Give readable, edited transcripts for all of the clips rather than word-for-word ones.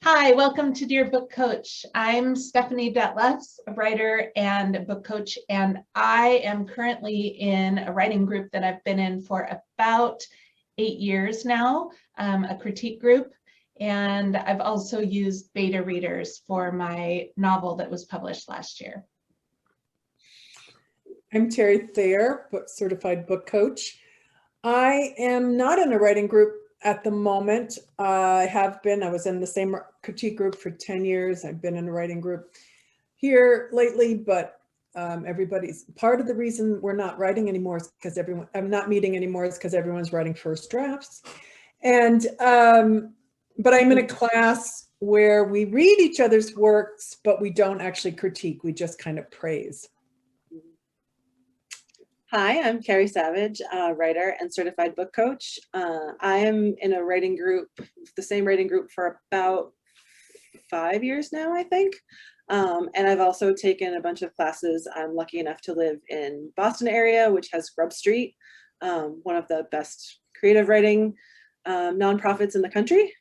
Hi, welcome to Dear Book Coach. I'm Stephanie Detlefs, a writer and a book coach, and I am currently in a writing group that I've been in for about 8 years now, a critique group, and I've also used beta readers for my novel that was published last year. I'm Terry Thayer, certified book coach. I am not in a writing group at the moment. I was in the same critique group for 10 years. I've been in a writing group here lately, but everybody's part of the reason we're not writing anymore is because I'm not meeting anymore is because everyone's writing first drafts. And, but I'm in a class where we read each other's works, but we don't actually critique. We just kind of praise. Hi, I'm Carrie Savage, writer and certified book coach. I am in a writing group, the same writing group for about 5 years now, I think. And I've also taken a bunch of classes. I'm lucky enough to live in Boston area, which has Grub Street, one of the best creative writing nonprofits in the country.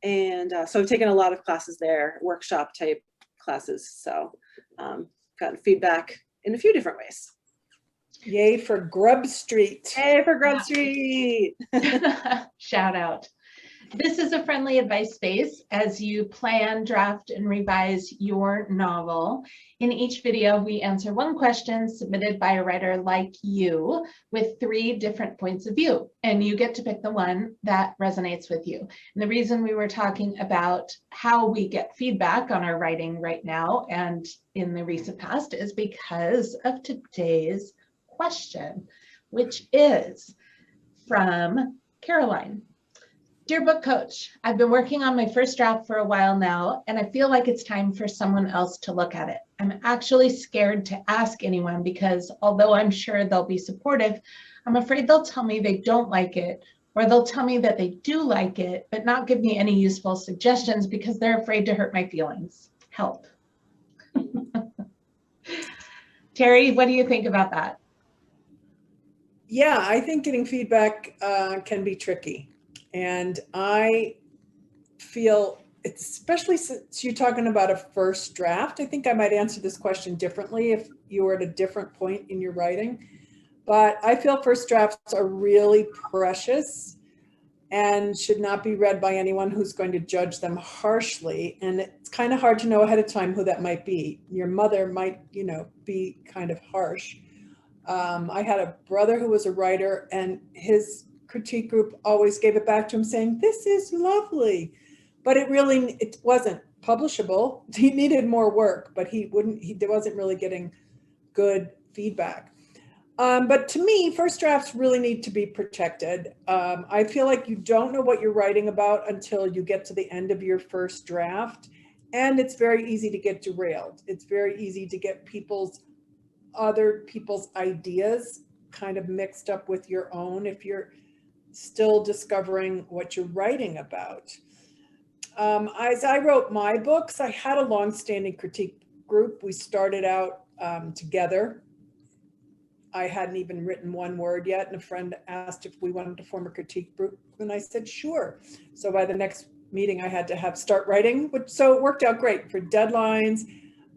And so I've taken a lot of classes there, workshop type classes. So gotten feedback in a few different ways. Yay for Grub Street. Yay for Grub Street. Shout out. This is a friendly advice space as you plan, draft, and revise your novel. In each video, we answer one question submitted by a writer like you with 3 different points of view, and you get to pick the one that resonates with you. And the reason we were talking about how we get feedback on our writing right now and in the recent past is because of today's question, which is from Caroline. Dear book coach, I've been working on my first draft for a while now, and I feel like it's time for someone else to look at it. I'm actually scared to ask anyone because although I'm sure they'll be supportive, I'm afraid they'll tell me they don't like it, or they'll tell me that they do like it, but not give me any useful suggestions because they're afraid to hurt my feelings. Help. Terry, what do you think about that? Yeah, I think getting feedback can be tricky. And I feel, especially since you're talking about a first draft, I think I might answer this question differently if you were at a different point in your writing. But I feel first drafts are really precious and should not be read by anyone who's going to judge them harshly. And it's kind of hard to know ahead of time who that might be. Your mother might, be kind of harsh. I had a brother who was a writer, and his critique group always gave it back to him saying, "This is lovely," but it wasn't publishable. He needed more work, but he wasn't really getting good feedback. But to me, first drafts really need to be protected. I feel like you don't know what you're writing about until you get to the end of your first draft, and it's very easy to get derailed. It's very easy to get other people's ideas kind of mixed up with your own if you're still discovering what you're writing about. As I wrote my books, I had a long-standing critique group. We started out together. I hadn't even written one word yet, and a friend asked if we wanted to form a critique group, and I said sure. So by the next meeting, I had to start writing, so it worked out great for deadlines.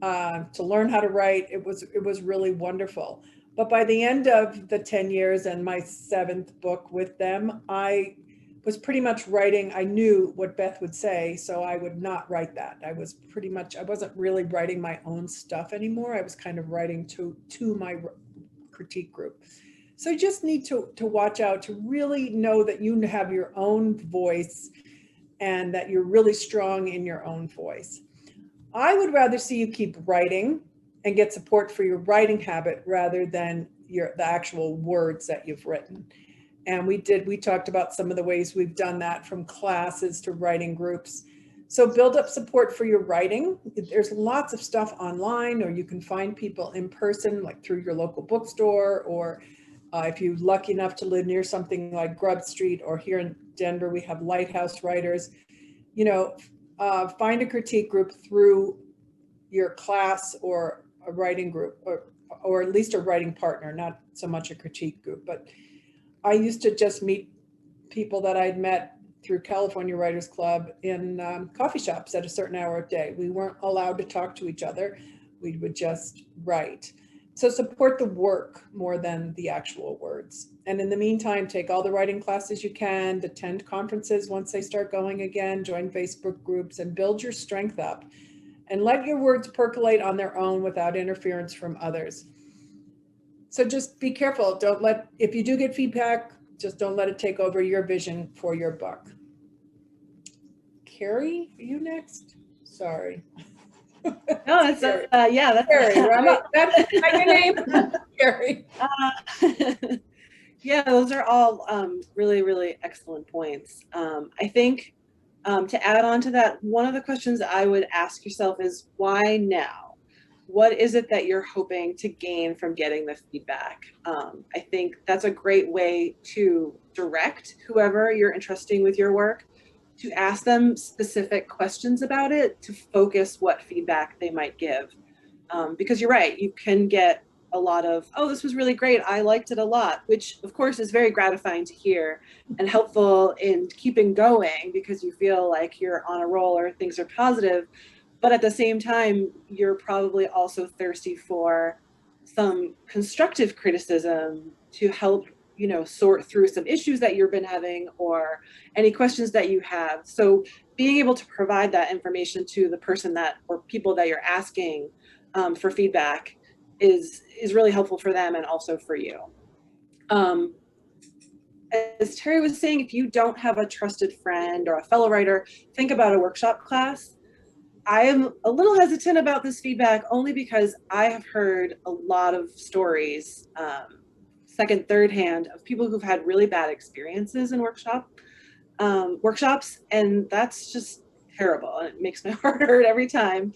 To learn how to write, it was really wonderful. But by the end of the 10 years and my 7th book with them, I was pretty much writing. I knew what Beth would say, so I would not write that. I wasn't really writing my own stuff anymore. I was kind of writing to my critique group. So you just need to watch out, to really know that you have your own voice and that you're really strong in your own voice. I would rather see you keep writing and get support for your writing habit rather than the actual words that you've written. And we talked about some of the ways we've done that, from classes to writing groups. So build up support for your writing. There's lots of stuff online, or you can find people in person, like through your local bookstore, or if you're lucky enough to live near something like Grub Street, or here in Denver, we have Lighthouse Writers. Find a critique group through your class or a writing group, or at least a writing partner, not so much a critique group. But I used to just meet people that I'd met through California Writers Club in coffee shops at a certain hour of day. We weren't allowed to talk to each other. We would just write. So support the work more than the actual words. And in the meantime, take all the writing classes you can, attend conferences once they start going again, join Facebook groups, and build your strength up. And let your words percolate on their own without interference from others. So just be careful. If you do get feedback, just don't let it take over your vision for your book. Carrie, are you next? Sorry. No, it's yeah, that's Carrie, right? That's your name, Carrie. Yeah, those are all really, really excellent points. I think to add on to that, one of the questions I would ask yourself is, why now? What is it that you're hoping to gain from getting the feedback? I think that's a great way to direct whoever you're entrusting with your work, to ask them specific questions about it, to focus what feedback they might give. Because you're right, you can get a lot of, oh, this was really great, I liked it a lot, which of course is very gratifying to hear and helpful in keeping going because you feel like you're on a roll or things are positive. But at the same time, you're probably also thirsty for some constructive criticism to help, sort through some issues that you've been having or any questions that you have. So being able to provide that information to the person or people that you're asking for feedback is really helpful for them and also for you. As Terry was saying, if you don't have a trusted friend or a fellow writer, think about a workshop class. I am a little hesitant about this feedback only because I have heard a lot of stories, second, third hand, of people who've had really bad experiences in workshops, and that's just terrible. And it makes my heart hurt every time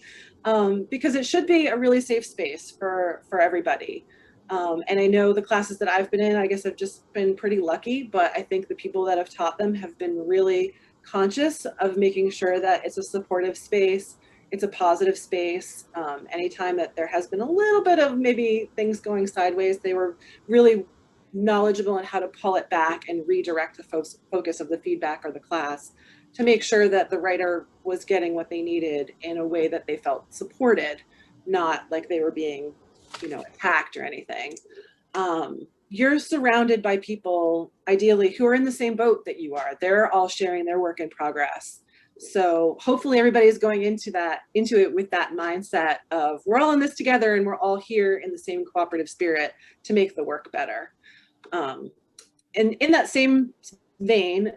because it should be a really safe space for everybody. And I know the classes that I've been in, I guess I've just been pretty lucky, but I think the people that have taught them have been really conscious of making sure that it's a supportive space, it's a positive space. Anytime that there has been a little bit of maybe things going sideways, they were really knowledgeable on how to pull it back and redirect the focus of the feedback or the class to make sure that the writer was getting what they needed in a way that they felt supported, not like they were being, attacked or anything. You're surrounded by people, ideally, who are in the same boat that you are. They're all sharing their work in progress. So hopefully everybody's going into it with that mindset of, we're all in this together and we're all here in the same cooperative spirit to make the work better. And in that same vein,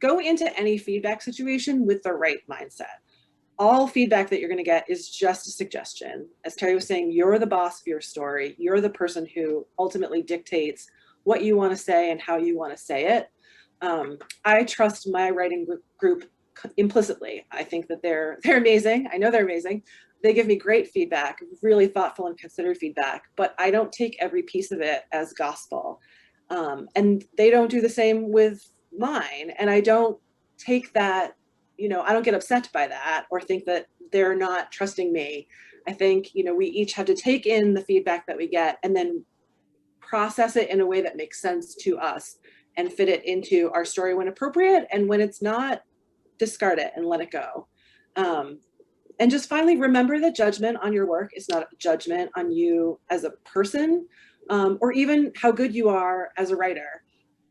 go into any feedback situation with the right mindset. All feedback that you're going to get is just a suggestion. As Terry was saying, you're the boss of your story. You're the person who ultimately dictates what you want to say and how you want to say it. I trust my writing group implicitly. I think that they're amazing. I know they're amazing. They give me great feedback, really thoughtful and considered feedback, but I don't take every piece of it as gospel. And they don't do the same with mine. And I don't take that, I don't get upset by that or think that they're not trusting me. I think, we each have to take in the feedback that we get and then process it in a way that makes sense to us and fit it into our story when appropriate. And when it's not, discard it and let it go. And just finally, remember that judgment on your work is not a judgment on you as a person, or even how good you are as a writer.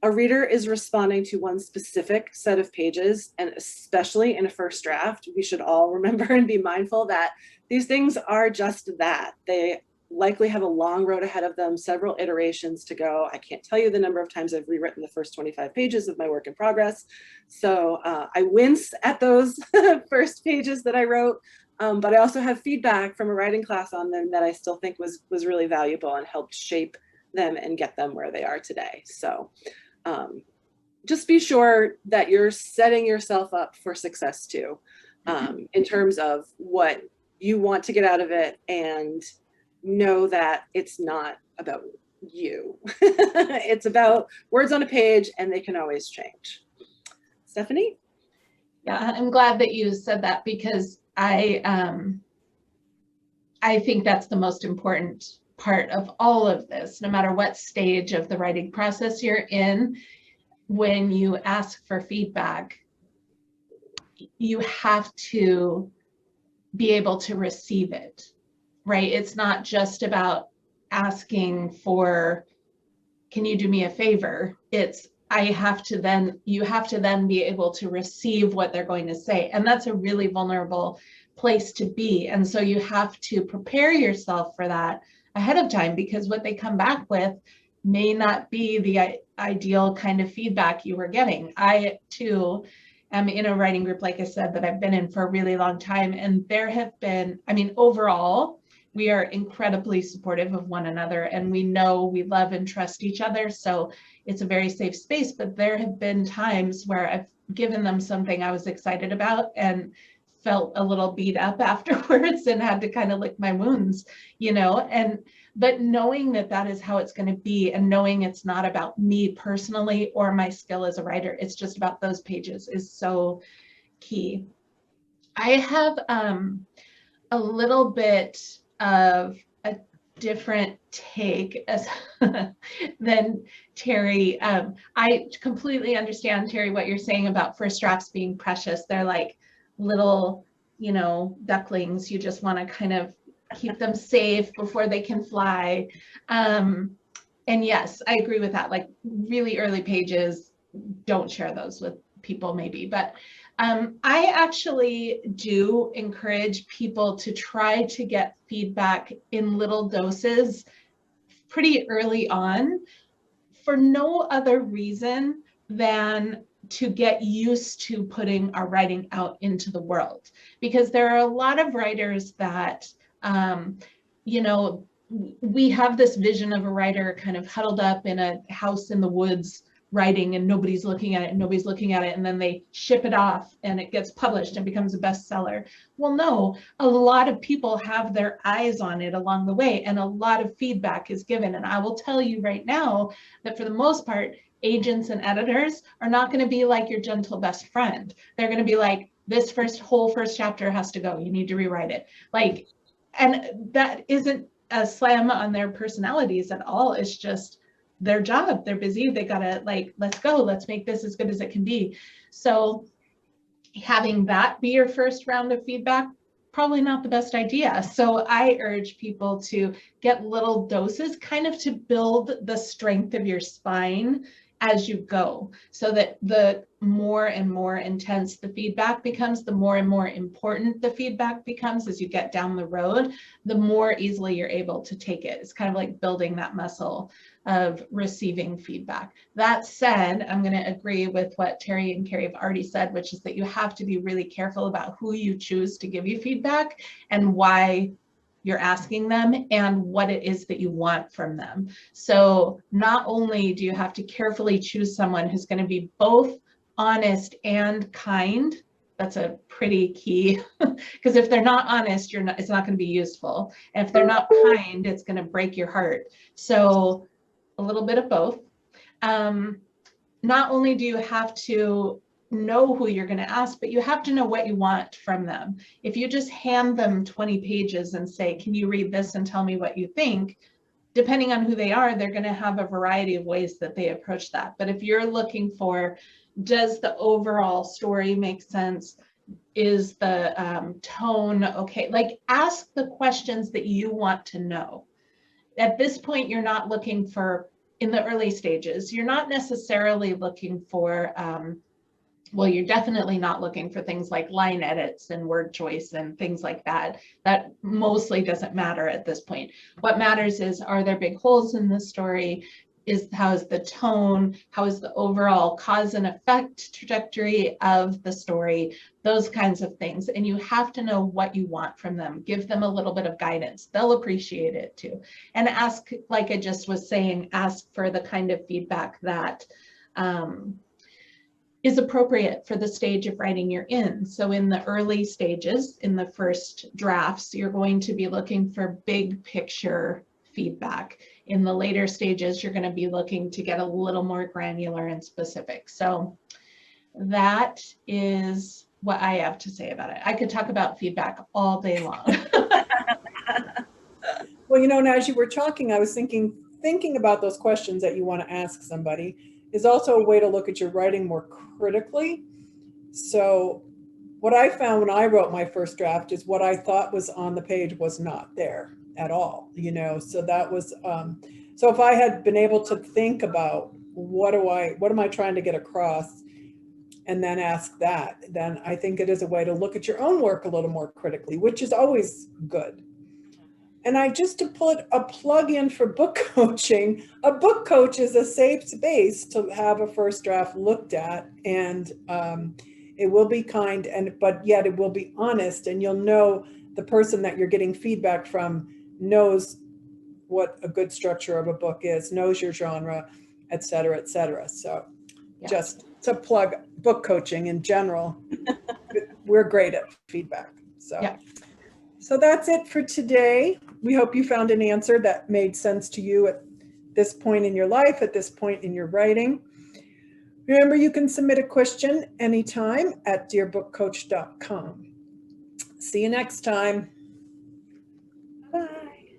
A reader is responding to one specific set of pages, and especially in a first draft, we should all remember and be mindful that these things are just that. They likely have a long road ahead of them, several iterations to go. I can't tell you the number of times I've rewritten the first 25 pages of my work in progress. So I wince at those first pages that I wrote, but I also have feedback from a writing class on them that I still think was really valuable and helped shape them and get them where they are today. So just be sure that you're setting yourself up for success too, in terms of what you want to get out of it, and know that it's not about you. It's about words on a page, and they can always change. Stephanie? Yeah, I'm glad that you said that, because I think that's the most important part of all of this, no matter what stage of the writing process you're in. When you ask for feedback, you have to be able to receive it, right? It's not just about asking for, can you do me a favor? It's, you have to then be able to receive what they're going to say. And that's a really vulnerable place to be. And so you have to prepare yourself for that ahead of time, because what they come back with may not be the ideal kind of feedback you were getting. I too am in a writing group, like I said, that I've been in for a really long time. And there have been, I mean, overall, we are incredibly supportive of one another, and we know we love and trust each other. So it's a very safe space, but there have been times where I've given them something I was excited about and felt a little beat up afterwards and had to kind of lick my wounds, you know, but knowing that that is how it's going to be, and knowing it's not about me personally or my skill as a writer, it's just about those pages, is so key. I have a little bit of a different take as than Terry. I completely understand, Terry, what you're saying about first drafts being precious. They're like little, you know, ducklings. You just want to kind of keep them safe before they can fly. And yes, I agree with that. Like really early pages, don't share those with people maybe, but I actually do encourage people to try to get feedback in little doses pretty early on, for no other reason than to get used to putting our writing out into the world. Because there are a lot of writers that, you know, we have this vision of a writer kind of huddled up in a house in the woods writing, and nobody's looking at it, and nobody's looking at it, and then they ship it off and it gets published and becomes a bestseller. Well, no, a lot of people have their eyes on it along the way, and a lot of feedback is given. And I will tell you right now that for the most part, agents and editors are not going to be like your gentle best friend. They're going to be like, this whole first chapter has to go, you need to rewrite it. Like, and that isn't a slam on their personalities at all. It's just their job. They're busy. They gotta, like, let's go, let's make this as good as it can be. So having that be your first round of feedback, probably not the best idea. So I urge people to get little doses, kind of to build the strength of your spine as you go, so that the more and more intense the feedback becomes, the more and more important the feedback becomes as you get down the road, the more easily you're able to take it. It's kind of like building that muscle of receiving feedback. That said, I'm going to agree with what Terry and Carrie have already said, which is that you have to be really careful about who you choose to give you feedback and why you're asking them and what it is that you want from them. So not only do you have to carefully choose someone who's going to be both honest and kind, that's a pretty key, because if they're not honest, it's not going to be useful. And if they're not kind, it's going to break your heart. So a little bit of both. Not only do you have to know who you're going to ask, but you have to know what you want from them. If you just hand them 20 pages and say, can you read this and tell me what you think? Depending on who they are, they're going to have a variety of ways that they approach that. But if you're looking for, does the overall story make sense? Is the tone okay? Like, ask the questions that you want to know. At this point, you're not looking for, in the early stages, you're not necessarily looking for, well, you're definitely not looking for things like line edits and word choice and things like that. That mostly doesn't matter at this point. What matters is, are there big holes in the story? How is the tone? How is the overall cause and effect trajectory of the story? Those kinds of things. And you have to know what you want from them. Give them a little bit of guidance. They'll appreciate it too. And ask, like I just was saying, ask for the kind of feedback that is appropriate for the stage of writing you're in. So in the early stages, in the first drafts, you're going to be looking for big picture feedback. In the later stages, you're going to be looking to get a little more granular and specific. So that is what I have to say about it. I could talk about feedback all day long. Well, you know, and as you were talking, I was thinking about those questions that you want to ask somebody is also a way to look at your writing more critically. So what I found when I wrote my first draft is what I thought was on the page was not there at all, you know, so that was, so if I had been able to think about what am I trying to get across, and then ask that, then I think it is a way to look at your own work a little more critically, which is always good. And I just to put a plug in for book coaching, a book coach is a safe space to have a first draft looked at, and it will be kind, but yet it will be honest, and you'll know the person that you're getting feedback from knows what a good structure of a book is, knows your genre, et cetera, et cetera. So Yeah. just to plug book coaching in general, we're great at feedback. So. Yeah. So that's it for today. We hope you found an answer that made sense to you at this point in your life, at this point in your writing. Remember, you can submit a question anytime at dearbookcoach.com. See you next time. Bye.